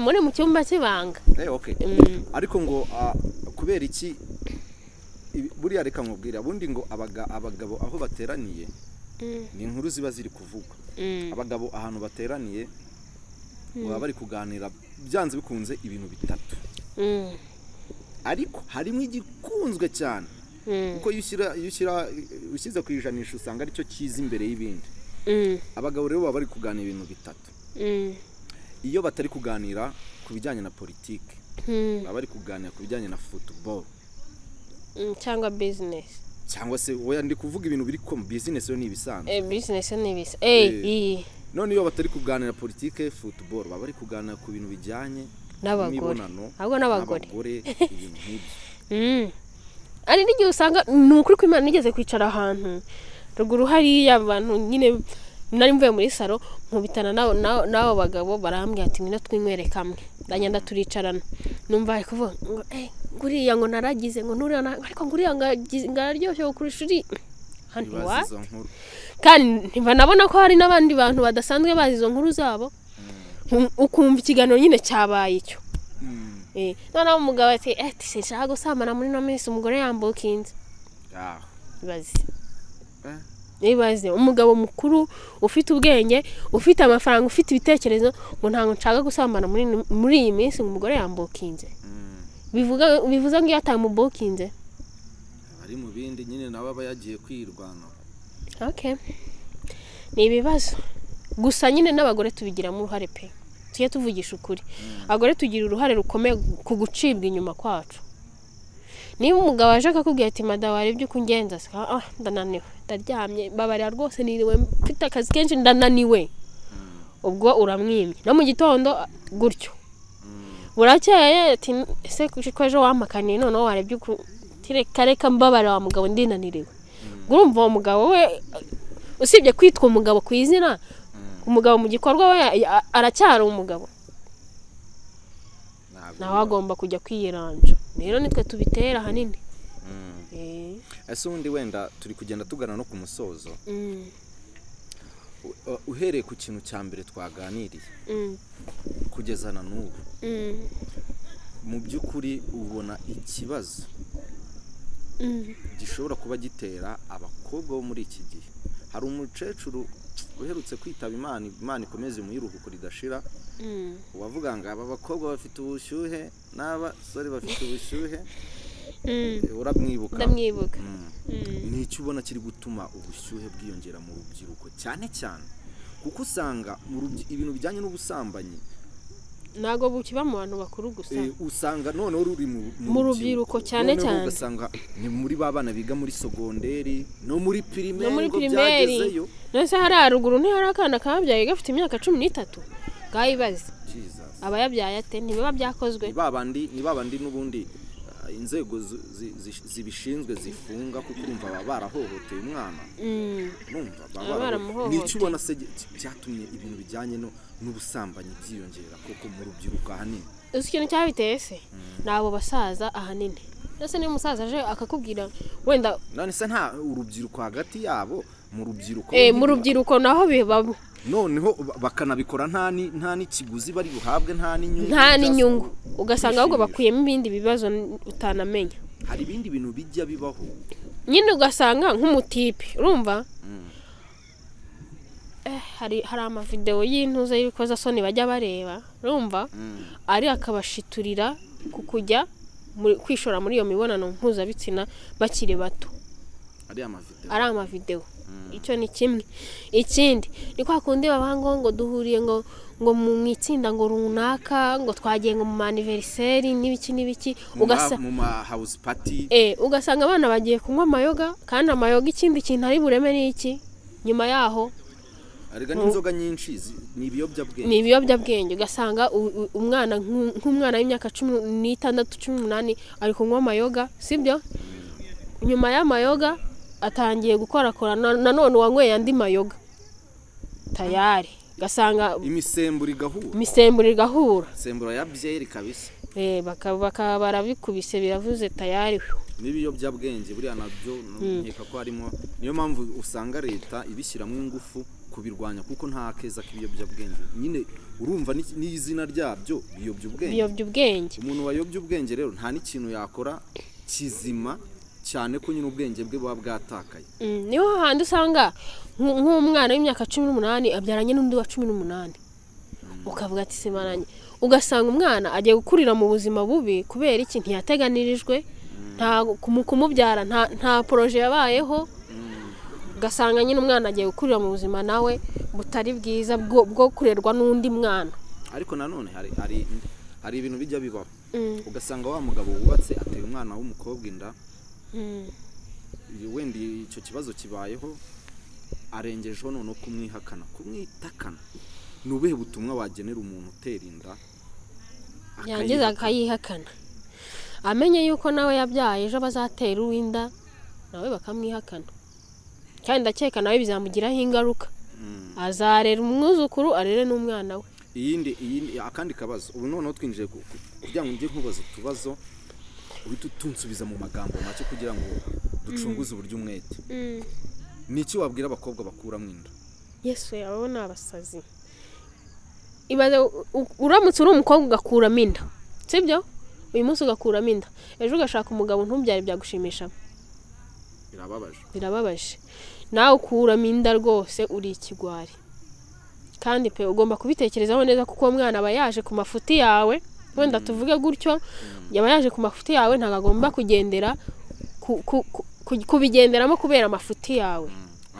S2: muri mu cyumba kibanga
S1: okay ariko ngo kubera iki buriya reka nkubwira bundi ngo abagabo aho bateraniye ni inkuru ziba ziri kuvugwa abagabo ahantu bateraniye baba bari kuganira byanze bikunze ibintu bitatu ariko harimo igikunzwe cyane kuko ushyira ku ijanisha usanga aricyo cyiza imbere y'ibindi abagabo rero baba bari kuganira ibintu bitatu iyo batari kuganira ku bijyanye na politiki baba bari kuganira ku bijyanye na football
S2: cyangwa business
S1: cyangwa se wowe ndi kuvuga ibintu biri ko business yo ni ibisanzwe
S2: business ni ibisa
S1: none iyo batari kuganira politiki football baba bari kuganira ku bintu bijyanye
S2: n'imibonano ahubwo n'abagore
S1: ibintu nk'ibyo
S2: ari n'igihe usanga ni ukuri ko Imana nigeze kwicara ahantu ruguru hariya abantu nyine nari mvuye muri salo nkubitana n'abo bagabo barambwira ati ngwino twinywere kamwe ndagenda turicarana numva ari kuvuga ngo nguriya ngo naragize ngo nuriya ariko nguriya ngararyoshye kurusha uri kandi ntibanabona ko hari n'abandi bantu badasanzwe bazi izo nkuru zabo ukumva ikiganiro nyine cyabaye icyo noneho umugabo ati sinshaka gusambana muri no minsi umugore yambukinze ibaze umugabo mukuru ufite ubwenge ufite amafaranga ufite ibitekerezo ngo ntabwo nshaka gusambana muri iyi minsi umugore yambukinze bivuze ngo iyo atamubukinze
S1: ari mu bindi nyine nawe aba yagiye kwirwana
S2: ni ibibazo gusa nyine n'abagore tubigiramo uruhare pe tujye tuvugisha ukuri abagore tugira uruhare rukomeye ku gucibwa inyuma kwacu niba umugabo aje akakubwira ati madamu warebye uko ungenza ndananiwe ndaryamye babarira rwose niriwe mfite akazi kenshi ndananiwe ubwo uramwimye no mu gitondo gutyo burakeye ati ese ko ejo wampakaniye noneho warebye uko reka mbabarira wa mugabo ndinaniriwe urumva uwo mugabo we usibye kwitwa umugabo ku izina umugabo mu gikorwa we aracyari umugabo nawe agomba kujya kwiyiranja rero nitwe tubitera hanini
S1: ese ubundi wenda turi kugenda tugana no ku musozo uhereye ku kintu cya mbere twaganiriye kugeza na n'ubu mu by'ukuri ubona ikibazo gishobora kuba gitera abakobwa bo muri iki gihe hari umukecuru uherutse kwitaba Imana ikomeze mu iruhuko ridashira ubavuga ngo aba bakobwa bafite ubushyuhe n'abasore bafite ubushyuhe uramwibuka
S2: ndamwibuka
S1: ni icyo ubona kiri gutuma ubushyuhe bwiyongera mu rubyiruko cyane cyane kuko usanga ibintu bijyanye n'ubusambanyi
S2: ntago bukiba mu bantu bakuru gusa
S1: usanga noneho ruri
S2: mu rubyiruko cyane cyane
S1: ugasanga ni muri ba bana biga muri segonderi no muri primaire
S2: ngo byagezeyo nese hari haruguru ni hari akana kabyaye gafite imyaka 13 gayibaze aba yabyaye ate ntibiba byakozwe
S1: ni babandi n'ubundi inzego zibishinzwe zifunga kuko urumva baba barahohoteye umwana numva n'icyo ubona se cyatumye ibintu bijyanye n'ubusambanyi byiyongera koko mu rubyiruko ahanini
S2: ikintu cyabiteye se nabo basaza ahanini ese niyo umusaza aje akakubwira wenda
S1: none se nta urubyiruko hagati yabo mu
S2: rubyiruko naho bibamo
S1: noneho bakanabikora nta n'ikiguzi bari buhabwe nta
S2: n'inyungu ugasanga ahubwo bakuyemo ibindi bibazo utanamenya
S1: hari ibindi bintu bijya bibaho
S2: nyine ugasanga nk'umutipe urumva hari amavideo y'intuza y'ibikozasoni bajya bareba urumva ari akabashiturira kujya kwishora muri iyo mibonano mpuzabitsina bakiri bato ari amavideo icyo ni kimwe ikindi ni kwa kundi babango ngo duhuriye ngo mu itsinda ngo runaka ngo twagiye ngo mu anniversaire n'ibiki
S1: mu house party
S2: ugasanga abana bagiye kunywa amayoga kandi amayoga ikindi kintu ari bureme n'iki nyuma yaho
S1: arega n'inzoga nyinshi ni
S2: ibiyobyabwenge ugasanga umwana nk'umwana w'imyaka 16 18 ari kunywa amayoga sibyo nyuma y'amayoga atangiye gukorakora nanone wanyweye andi mayoga tayari gasanga
S1: imisemburo
S2: igahura
S1: semburo ya byeri kabisa
S2: bakaba barabikubise biravuze tayari
S1: n'ibiyobyabwenge buriya nabyo nkeka ko harimo niyo mpamvu usanga leta ibishyiramo ingufu kubirwanya kuko nta keza k'ibiyobyabwenge nyine urumva n'izina ryabyo
S2: biyobyubwenge
S1: umuntu wayobye ubwenge rero nta n'ikintu yakora kizima cyane ko nyine ubwenge bwe buba bwatakaye
S2: niho handi usanga nk'umwana w'imyaka 18 abyaranye n'undi wa 18 ukavuga ati semaranye ugasanga umwana agiye gukurira mu buzima bubi kubera iki ntiyateganirijwe nta kumubyara nta projet yabayeho ugasanga nyine umwana agiye gukurira mu buzima nawe butari bwiza bwo kurerwa n'undi mwana
S1: ariko nanone hari ibintu bijya bibaho ugasanga wa mugabo wubatse ateye umwana w'umukobwa inda wenda icyo kibazo kibayeho arengejeho none kumwitakana ni ubuhe butumwa wagenera umuntu utera inda
S2: yangiza akayihakana amenye yuko nawe yabyaye ejo bazatera uwinda nawe bakamwihakana kandi ndakeka nawe bizamugiraho ingaruka azarera umwuzukuru arere n'umwana we
S1: iyindi akandi kabazo ubu noneho twinjiye kugira ngo njye nkubaza utubazo uhita utunsubiza mu magambo make kugira ngo ducunguze uburyo umwete niki wabwira abakobwa bakuramo inda
S2: Yesu yabo ni abasazi ibaze uramutse uri umukobwa ugakuramo inda sibyo uyu munsi ugakuramo inda ejo ugashaka umugabo ntubyare byagushimisha birababaje nawe ukuramo inda rwose uri ikigwari kandi pe ugomba kubitekerezaho neza kuko umwana aba yaje ku mafuti yawe wenda tuvuge gutyo yaba yaje ku mafuti yawe ntago agomba kugendera kubigenderamo kubera amafuti yawe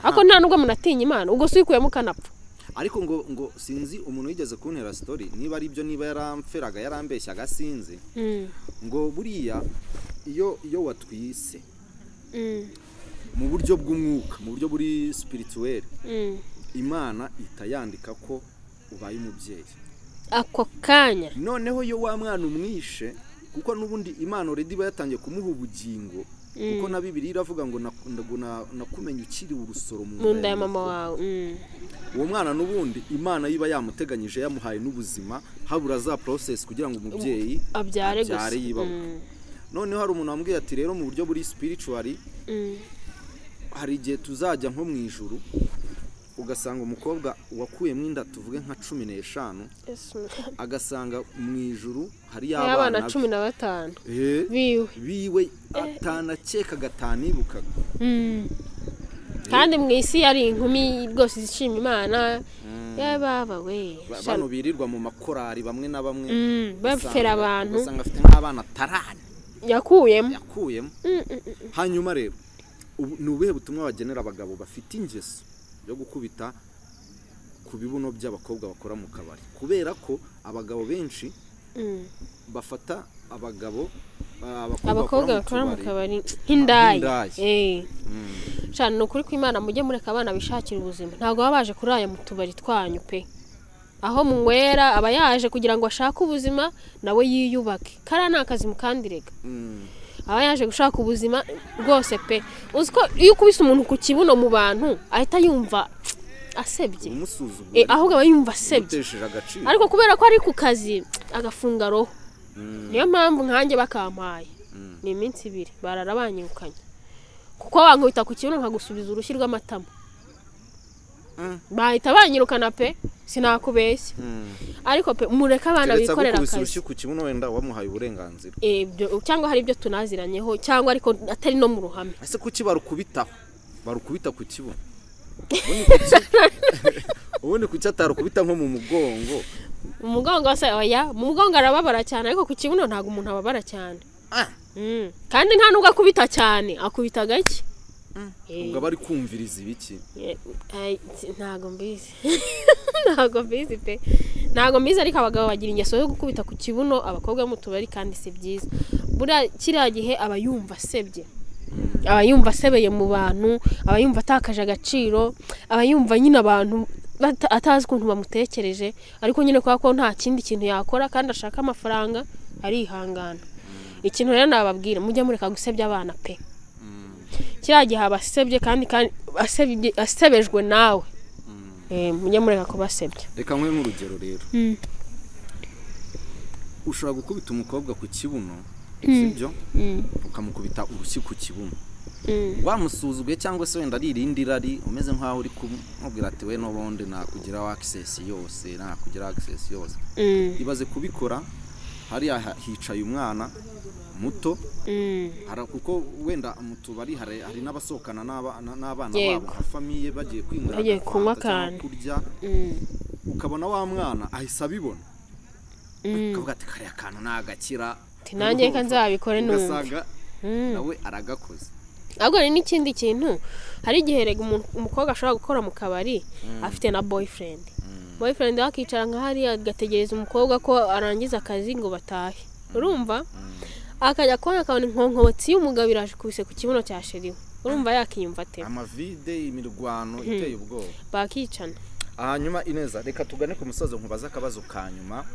S2: ariko nta nubwo munatinya Imana ubwo swikuyemo kanapfa
S1: ariko ngo sinzi umuntu wigeze kuntera story niba ari byo niba yaramferaga yarambeshya agasinze ngo buriya iyo watwise mu buryo bw'umwuka mu buryo buri spirituel Imana itayandika ko ubaye umubyeyi
S2: ako kanya
S1: noneho yo wa mwana umwishe kuko nubundi Imana already bayatangiye kumuha ubugingo kuko na Bibiliya iravuga ngo nakumenye ukiri urusoro
S2: mu nda ya mama wawe
S1: uwo mwana nubundi Imana yiba yamuteganyije yamuhaye n'ubuzima habura za process kugira ngo umubyeyi
S2: abyare
S1: yibabuka noneho hari umuntu wambwiye ati rero mu buryo buri spiritual hari igihe tuzajya nko mu ijuru ugasanga umukobwa wakuyemo inda tuvuge nka 15 agasanga mu ijuru hari
S2: abana 15
S1: biwe atanakeka gatanibukaga
S2: kandi mu isi yari inkumi rwose zishima Imana yababa we
S1: bano birirwa mu makorari bamwe na bamwe
S2: bafera abantu
S1: usanga afite nk'abana tarani
S2: yakuyemo
S1: hanyuma rero ni ubuhe butumwa bagenera abagabo bafite ingeso yo gukubita ku bibuno by'abakobwa bakora mu kabari kubera ko abagabo benshi bafata
S2: abakobwa bakora mu kabari nk'indayi cyane ukuri kw'Imana mujye mureka abana bishakira ubuzima ntago babaje kuraya mu tubari twanyu pe aho munywera aba yaje kugira ngo ashake ubuzima nawe yiyubake kara nakazi mukandirega aba yaje gushaka ubuzima rwose pe uziko iyo ukubise umuntu ku kibuno mu bantu ahita yumva asebye ahubwo aba yumva asebye ariko kubera ko ari ku kazi agafunga roho niyo mpamvu nkanjye bakampaye ni iminsi 2 bararabanyukanye kuko wankubita ku kibuno nkagusubiza urushyi rw'amatama bahita banyirukana pe sinakubeshya ariko pe mureka abana bikorera akazi
S1: urushyi ku kibuno wenda wamuhaye uburenganzira
S2: cyangwa hari ibyo tunaziranyeho cyangwa ariko atari no mu ruhame
S1: ese kuki barukubita ku kibuno ubundi kuki atarukubita nko mu mugongo
S2: se oya mu mugongo arababara cyane ariko ku kibuno ntago umuntu ababara cyane kandi nta nubwo akubita cyane akubita gake
S1: ubwo bari kumviriza ibiki
S2: ntago mbizi pe ntago mbizi ariko abagabo bagira ingeso yo gukubita ku kibuno abakobwa mu tubari kandi si byiza buriya kiriya gihe aba yumva asebye aba yumva asebeye mu bantu aba yumva atakaje agaciro aba yumva nyine abantu atazi ukuntu bamutekereje ariko nyine kwa ko nta kindi kintu yakora kandi ashaka amafaranga arihangana ikintu rero nababwira mujye mureka gusebya abana pe kiriya gihe abasebye kandi asebejwe nawe mujye mureka kubasebya
S1: reka nkwe nk'urugero rero ushobora gukubita umukobwa ku kibuno sibyo ukamukubita urushyi ku kibuno wamusuzugwe cyangwa se wenda ari irindi rari umeze nkaho uri kumubwira ati we n'ubundi nakugira access yose ibaze kubikora hari hicaye umwana muto kuko wenda mutubari hari n'abasokana n'abana babo famiye bagiye
S2: kunywa kandi
S1: kurya ukabona wa mwana ahisa bibona akavuga ati kare akantu nagakira
S2: nanjye kanzabikore n'undi
S1: nawe aragakoze
S2: ahubwo ni n'ikindi kintu hari igihe rega umukobwa ashobora gukora mu kabari afite na boyfriend akicara nka hariya agategereza umukobwa ko arangiza akazi ngo batahe urumva akajya kubona akabona inkonkobotsi y'umugabo iraje kubise ku kibuno cya sheriwe urumva yakiyumva ate
S1: amavide imirwano iteye ubwoba
S2: bakicana
S1: hanyuma Ineza reka tugane ku musozo nkubaza akabazo ka nyuma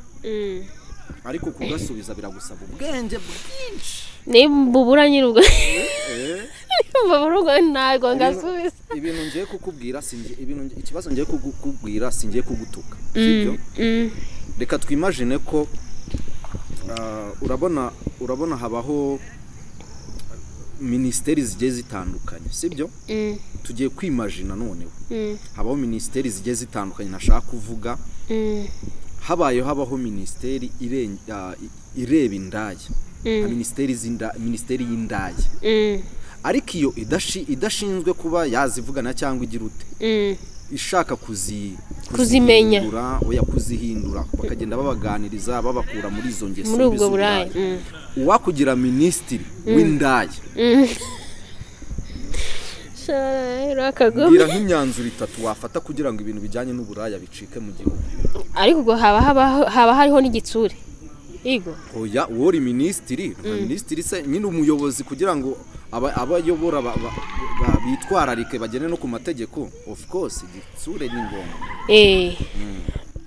S1: ariko kugasubiza biragusaba ubwenge bwinshi
S2: nimbubura nyirubwo mbubura ntago ngasubiza
S1: ibintu ngiye kukubwira ikibazo ngiye kukubwira singiye kugutuka sibyo reka twimagine ko urabona habaho ministeri zigiye zitandukanye sibyo tugiye kwimagina noneho habaho ministeri zigiye zitandukanye nashaka kuvuga habaho ministeri ireba indaya ministeri y'indaya ariko iyo idashinzwe kuba yazivugana cyangwa igira ute ishaka
S2: kuzimenya
S1: oya kuzihindura bakagenda babaganiriza babakura muri izo ngeso
S2: muri ubwo burayi
S1: uwakugira ministiri w'indaya bwira nk'imyanzuro 3 wafata kugira ngo ibintu bijyanye n'uburaya bicike mu gihugu
S2: ariko ubwo haba hariho n'igitsure Igo
S1: oya wori ministiri se nyine umuyobozi kugira ngo abayobora bitwararike bagene no ku mategeko of course igitsure ni ngombwa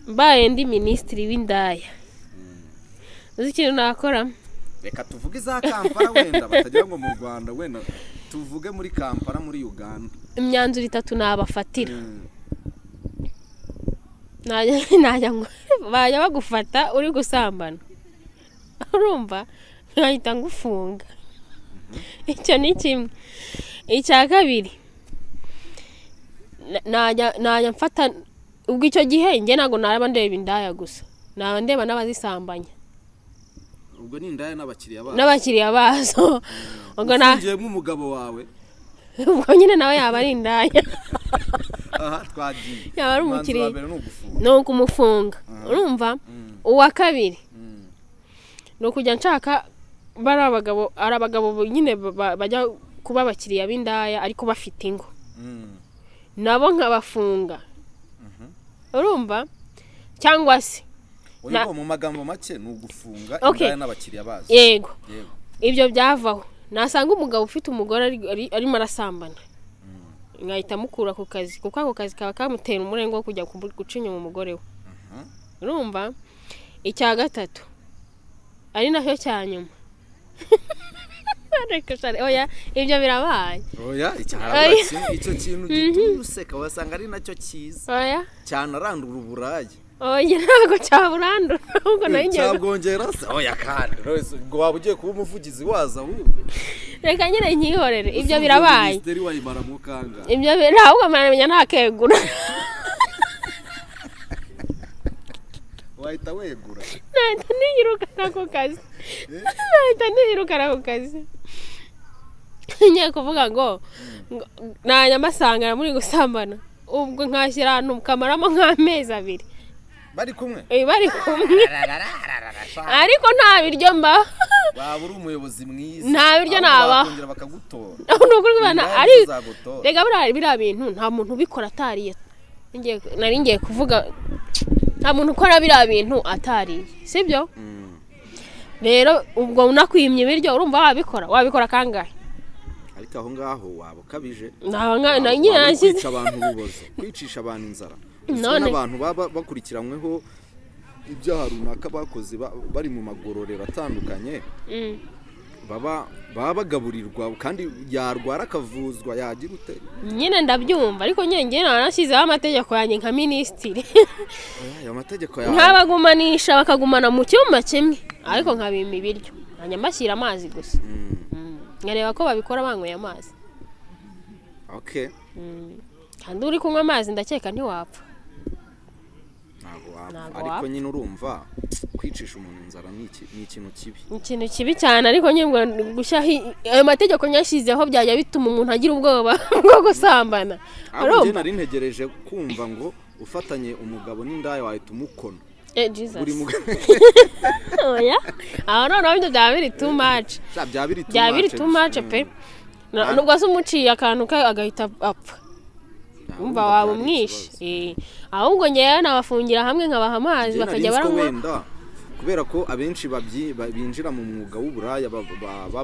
S2: mbaye ndi ministiri w'indaya uzi ikintu nakora
S1: reka tuvuge za Kampala wenda batagira ngo mu Rwanda wenda tuvuge muri Kampala muri Uganda
S2: imyanzuro 3 nabafatira najya ngo bajya bagufata uri gusambana urumva nkahita ngufunga icyo ni kimwe icya kabiri najya mfata ubwo icyo gihe nge nago naraba ndeba indaya gusa naba ndeba n'abazisambanya
S1: ubwo ni indaya n'abakiriya
S2: bazo
S1: ubwo ngiye nk'umugabo wawe
S2: ubwo nyine nawe yaba ari indaya
S1: twagiye
S2: yaba ari umukiriya
S1: mbere
S2: no kumufunga urumva uwa kabiri no kujya nshaka bari abagabo nyine bajya kuba abakiriya b'indaya ariko bafite ingo nabo nkabafunga urumva cyangwa se
S1: mu magambo make ni ugufunga indaya n'abakiriya bazo
S2: yego ibyo byavaho nasanga umugabo ufite umugore arimo arasambana ngahita mukura ku kazi kuko ako kazi kaba kamutera umurengo wo kujya guca inyuma umugore we urumva icya gatatu ari nacyo cya nyuma oya ibyo birabaye
S1: icyo kintu gituma useka wasanga ari nacyo cyiza cyane arandura uburayi
S2: oya ntabwo cyaburandura ahubwo nayo ngiye
S1: cyabwongera se oya kandi ngo waba ugiye kuba umuvugizi waza ahubwo
S2: reka nyine nkihorere ibyo birabaye ibyo ahubwo menya ntakegura
S1: wahita wegura
S2: nahita niyirukana ku kazi ngiye kuvuga ngo nanyamasanga muri gusambana ubwo nkashyira ahantu kamaramo nk'amezi 2
S1: bari kumwe
S2: ariko nta biryo mba
S1: waba uri umuyobozi mwiza
S2: nta biryo naba
S1: bakongera bakagutora
S2: nukuri kubana ari rega biriya bintu nta muntu ubikora atariye nari ngiye kuvuga nta muntu ukora biriya bintu atariye sibyo rero ubwo unakwimye ibiryo urumva wabikora kangahe
S1: ariko aho ngaho waba ukabije
S2: kwica
S1: abantu ububozo kwicisha abantu inzara none abantu baba bakurikiranyweho ibyaha runaka bakoze bari mu magororero atandukanye baba bagaburirwa kandi yarwara akavuzwa yagira ute
S2: nyine ndabyumva ariko nyenge nanashyizeho amategeko yanjye nka minisitiri
S1: ayo mategeko yawe
S2: nkabagumanisha bakagumana mu cyumba kimwe ariko nkabima ibiryo nyamashyira amazi gusa ngareba ko babikora banyweye amazi
S1: okay
S2: kandi uri kunywa amazi ndakeka ntiwapfa
S1: ariko nyine urumva kwicisha umuntu inzara ni ikintu kibi
S2: ikintu kibi cyane ariko nyine gushyaho ayo mategeko nyashyizeho byajya bituma umuntu agira ubwoba bwo gusambana
S1: ariko nari ntegereje kumva ngo ufatanye umugabo n'indaya wahita umukona
S2: buri mugabo oya aho noneho ibyo byaba biri too much byaba biri too much pe nubwo se umuciye akantu agahita apfa umva waba umwishe ahubwo ngewe nabafungira hamwe nkabaha amazi bakajya baranywa
S1: kubera ko abenshi binjira mu mwuga w'uburaya baba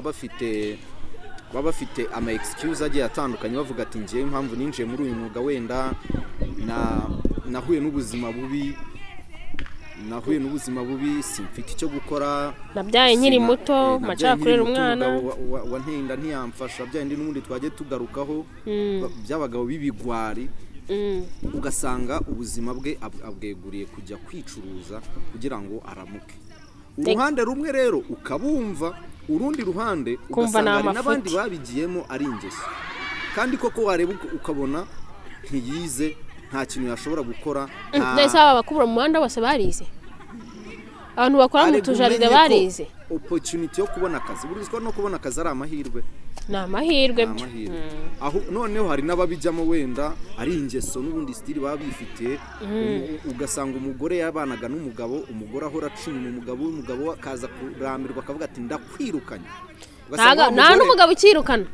S1: bafite ama excuse agiye atandukanye bavuga ati ngiye impamvu ninjiye muri uyu mwuga wenda nahuye n'ubuzima bubi simfite icyo gukora
S2: nabyaye nkiri muto maca kurera umwana
S1: wa ntenda ntiyamfasha byandi n'ubundi twagiye tugarukaho by'abagabo b'ibigwari ugasanga ubuzima bwe abweguriye kujya kwicuruza kugira ngo aramuke uruhande rumwe rero ukabumva urundi ruhande ugasanga n'abandi babigiyemo ari ingeso kandi koko wareba ukabona ntiyize nta kintu yashobora gukora
S2: ndetse aba bakubura mu muhanda bose barize abantu bakora mu tujaride barize
S1: opportunity yo kubona akazi burizwa no kubona akazi ari amahirwe
S2: ni amahirwe
S1: aho noneho hari n'ababijyamo wenda ari ingeso n'ubundi stili baba bifitiye ugasanga umugore yabanaga n'umugabo umugore ahora acinya umugabo akaza kurambirwa akavuga ati ndakwirukanye
S2: nta n'umugabo ukirukana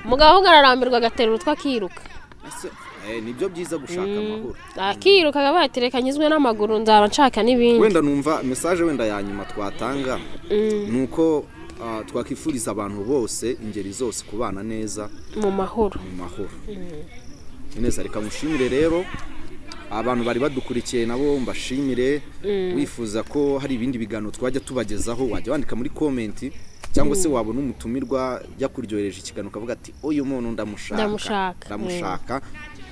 S2: umugabo ugararambirwa agatera urutwa akiruka
S1: nibyo byiza gushaka amahoro
S2: akiruka agabatereka nyizwe n'amaguru nzaba nshaka n'ibindi
S1: wenda numva message wenda ya nyuma twatanga nuko twakifuriza abantu bose ingeri zose kubana neza
S2: mu mahoro
S1: neza reka mushimire rero abantu bari badukurikiye nabo mbashimire wifuza ko hari ibindi biganiro twajya tubagezaho wajya wandika muri comment cyangwa se wabona umutumirwa yakuryohereje ikiganiro ukavuga ati uyu muntu ndamushaka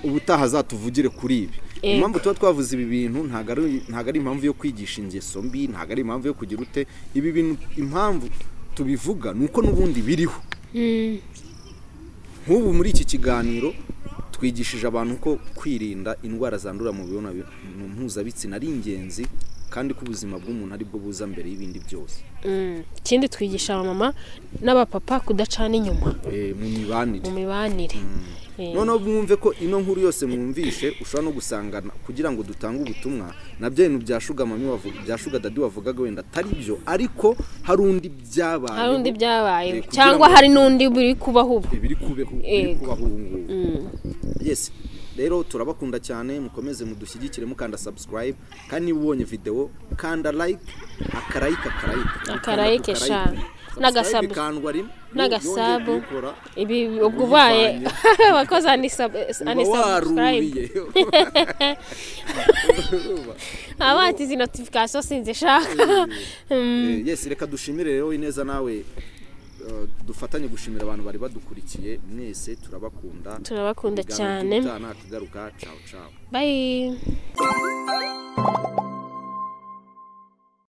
S1: ubutaha azatuvugire kuri ibi impamvu tuba twavuze ibi bintu ntago ari impamvu yo kwigisha ingeso mbi ntago ari impamvu yo kugira ute ibi bintu impamvu tubivuga nuko nubundi biriho nk'ubu muri iki kiganiro twigishije abantu ko kwirinda indwara zandura mu mibonano mpuzabitsina ari ingenzi kandi ko ubuzima bw'umuntu ari bwo buza mbere y'ibindi byose
S2: ikindi twigisha abamama n'abapapa kudacana inyuma
S1: mu mibanire noneho mwumve ko ino nkuru yose mwumvishe ushobora no gusangana kugira ngo dutange ubutumwa nabyo ibintu bya Sugar Mami wavuga bya Sugar Daddy wavugaga wenda atari byo ariko hari undi byabaye
S2: cyangwa hari nundi biri kubaho
S1: biri kubaho yes rero turabakunda cyane mukomeze mudushyigikire mukanda subscribe kandi ubonye video kanda like akarayika sha n'agasabu ibi ubwo baye bakoze ani subscribe abati zi notification sinze shaka yes reka dushimire rero ineza nawe dufatanye gushimira abantu bari badukurikiye mwese turabakunda
S2: cyane
S1: nta kigaruka ciao
S2: bye